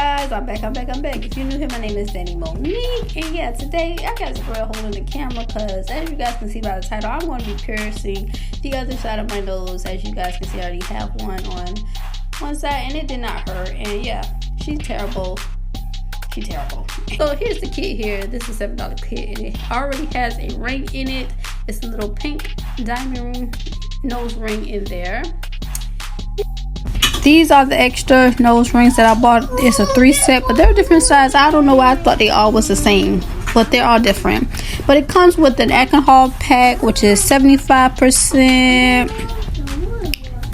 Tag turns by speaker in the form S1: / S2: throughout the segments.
S1: guys, I'm back. If you're new here, my name is Danny Monique, and yeah, today I got Zabrel holding the camera because as you guys can see by the title, I'm going to be piercing the other side of my nose. As you guys can see, I already have one on one side and it did not hurt, and yeah, she's terrible. So here's the kit here. This is a $7 kit and it already has a ring in it. It's a little pink diamond nose ring in there. These are the extra nose rings that I bought. It's a 3-set, but they're different sizes. I don't know why I thought they all was the same, but they're all different. But it comes with an alcohol pack, which is 75%.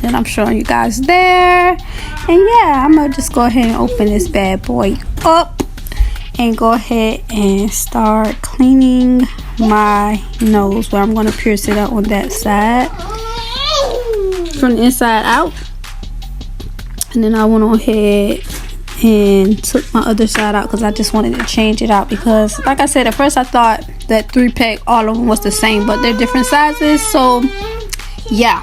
S1: Then I'm showing you guys there. And yeah, I'm gonna just go ahead and open this bad boy up and go ahead and start cleaning my nose, where I'm gonna pierce it out on that side from the inside out. And then I went on ahead and took my other side out because I just wanted to change it out, because like I said, at first I thought that 3-pack all of them was the same, but they're different sizes. So yeah,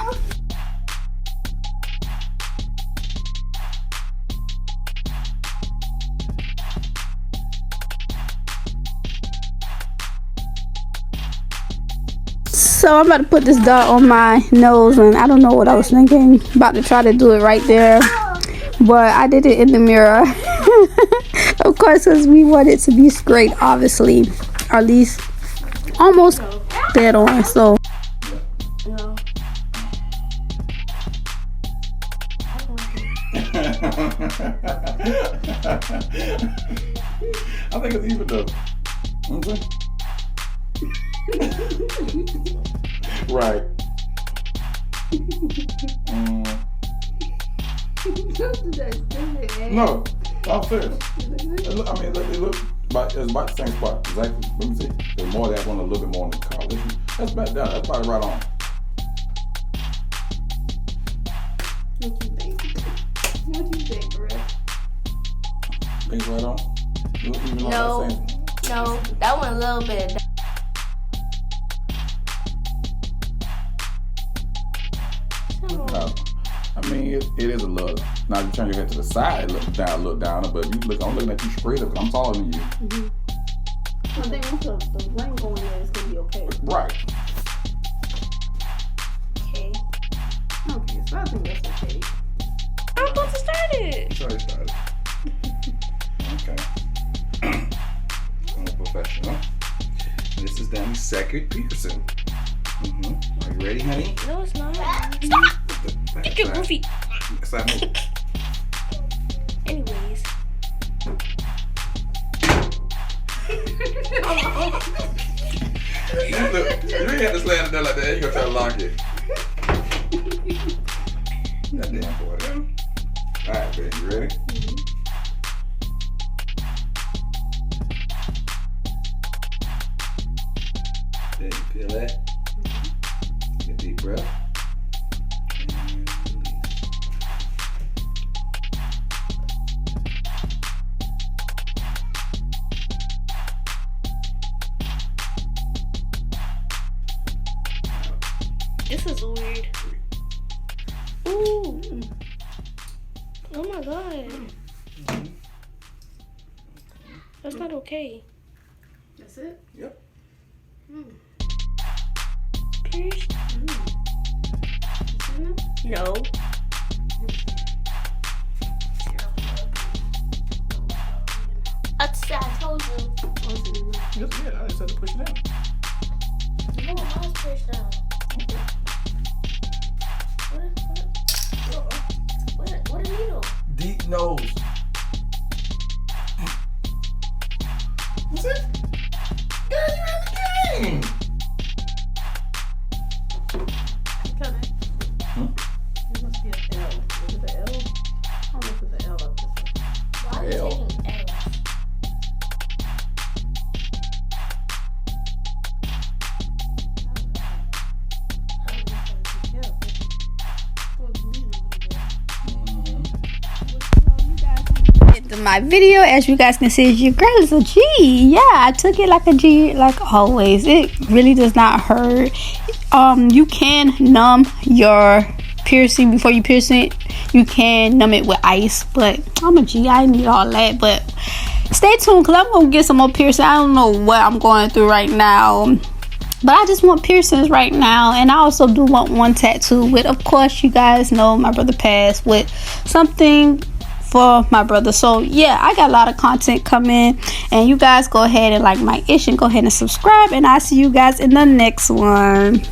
S1: so I'm about to put this dot on my nose, and I don't know what I was thinking, about to try to do it right there, but I did it in the mirror. Of course, because we want it to be straight, obviously, or at least almost dead on. So
S2: I think it's even though. Right. No, I'm serious. It looks about, it's about the same spot. Exactly. Let me see. There's more of that one, a little bit more in the car. That's back down. That's probably right on.
S1: What do you think, Rick?
S2: Think it's right on?
S3: No, that one a little bit.
S2: I mean, it is a little. Now you turn your head to the side, look down, but I'm looking at you straight up. I'm taller than you.
S1: I think once the ring going there, it's gonna be okay.
S2: Right.
S3: Okay,
S1: So I think that's okay.
S3: I'm about to start it.
S2: It's already started. Okay. I'm a professional. This is Danny's second piercing. Are you ready, honey?
S3: No, it's not.
S2: Stop!
S3: Get your goofy.
S2: Stop moving.
S3: Anyways.
S2: Look, you ain't have to slam it down like that. You gonna try to lock it. That damn boy there. Alright, baby, you ready? Then you feel that. Take a deep breath. And release.
S3: This is weird. Ooh. Oh my god. That's not okay.
S1: That's it?
S2: Yep.
S3: Pierced? No. I told you.
S2: Yeah, I just had to push it out.
S3: No, mine's pushed out. What a needle.
S2: Deep nose. What's it? Girl, you're in the game.
S1: It must be an L. Is it an L? I don't know if it's an L up this way.
S3: Why are you
S2: L.
S3: taking L's?
S1: My video, as you guys can see, your girl is a G. Yeah, I took it like a G, like always. It really does not hurt. You can numb your piercing before you pierce it. you can numb it with ice, but I'm a G, I need all that. But stay tuned, because I'm gonna get some more piercing. I don't know what I'm going through right now, but I just want piercings right now. And I also do want one tattoo with, of course, you guys know my brother passed, with something for my brother. So yeah, I got a lot of content coming, and you guys go ahead and like my ish and go ahead and subscribe, and I'll see you guys in the next one.